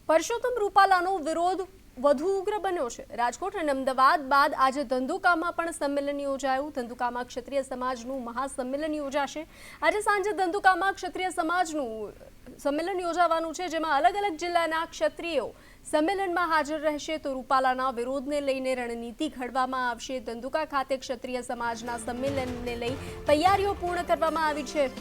પરસોત્તમ રૂપાલાનો વિરોધ વધુ ઉગ્ર બન્યો છે। રાજકોટ અને અમદાવાદ બાદ આજે ધંધુકામાં પણ સંમેલન યોજાયું। ધંધુકામાં ક્ષત્રિય સમાજનું મહાસંમેલન યોજાશે। આજે સાંજે ધંધુકામાં ક્ષત્રિય સમાજનું સંમેલન યોજાવાનું છે, જેમાં અલગ અલગ જિલ્લાના ક્ષત્રિયો સંમેલનમાં હાજર રહેશે। તો રૂપાલાના વિરોધને લઈને રણનીતિ ઘડવામાં આવશે। ધંધુકા ખાતે ક્ષત્રિય સમાજના સંમેલનને લઈ તૈયારીઓ પૂર્ણ કરવામાં આવી છે।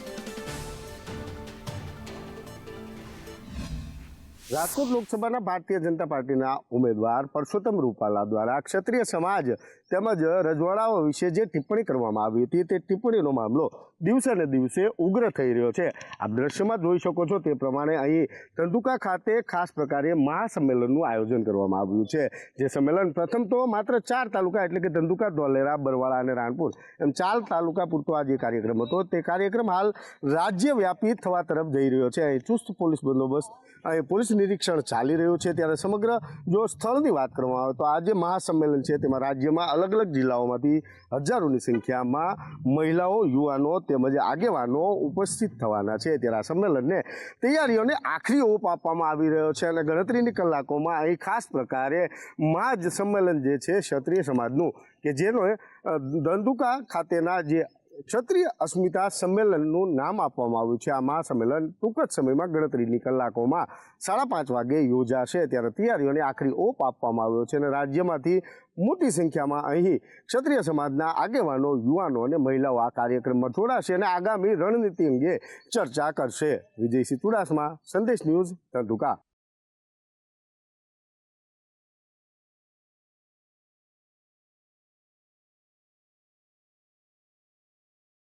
રાજકોટ લોકસભાના ભારતીય જનતા પાર્ટીના ઉમેદવાર પરસોત્તમ રૂપાલા દ્વારા ક્ષત્રિય સમાજ તેમજ રજવાડાઓ વિશે જે ટિપ્પણી કરવામાં આવી હતી તે ટિપ્પણીનો મામલો દિવસે ને દિવસે ઉગ્ર થઈ રહ્યો છે। આપ દ્રશ્યમાં જોઈ શકો છો તે પ્રમાણે અહીં ધંધુકા ખાતે ખાસ પ્રકારે મહાસંમેલનનું આયોજન કરવામાં આવ્યું છે। જે સંમેલન પ્રથમ તો માત્ર 4 તાલુકા એટલે કે ધંધુકા, ધોલેરા, બરવાળા અને રાણપુર એમ 4 તાલુકા પૂરતો આ જે કાર્યક્રમ હતો તે કાર્યક્રમ હાલ રાજ્યવ્યાપી થવા તરફ જઈ રહ્યો છે। અહીં ચુસ્ત પોલીસ બંદોબસ્ત, અહીં પોલીસ નિરીક્ષણ ચાલી રહ્યું છે। ત્યારે સમગ્ર જો સ્થળની વાત કરવામાં આવે તો આ જે મહાસંમેલન છે તેમાં રાજ્યમાં અલગ અલગ જિલ્લાઓમાંથી હજારોની સંખ્યામાં મહિલાઓ, યુવાનો તેમજ આગેવાનો ઉપસ્થિત થવાના છે। ત્યારે આ સંમેલનને તૈયારીઓને આખરી ઓપ આપવામાં આવી રહ્યો છે અને ગણતરીની કલાકોમાં અહીં ખાસ પ્રકારે મહા સંમેલન જે છે ક્ષત્રિય સમાજનું કે જેનો ધંધુકા ખાતેના જે ક્ષત્રિય અસ્મિતા સંમેલનનું નામ આપવામાં આવ્યું છે। આ મહાસંમેલન ટૂંક જ સમયમાં ગણતરીની કલાકોમાં 5:30 વાગે યોજાશે। ત્યારે તૈયારીઓને આખરી ઓપ આપવામાં આવ્યો છે અને રાજ્યમાંથી મોટી સંખ્યામાં અહીં ક્ષત્રિય સમાજના આગેવાનો, યુવાનો અને મહિલાઓ આ કાર્યક્રમમાં જોડાશે અને આગામી રણનીતિ અંગે ચર્ચા કરશે। વિજયસિંહ ચુડાસમા, સંદેશ ન્યૂઝ, ધંધુકા।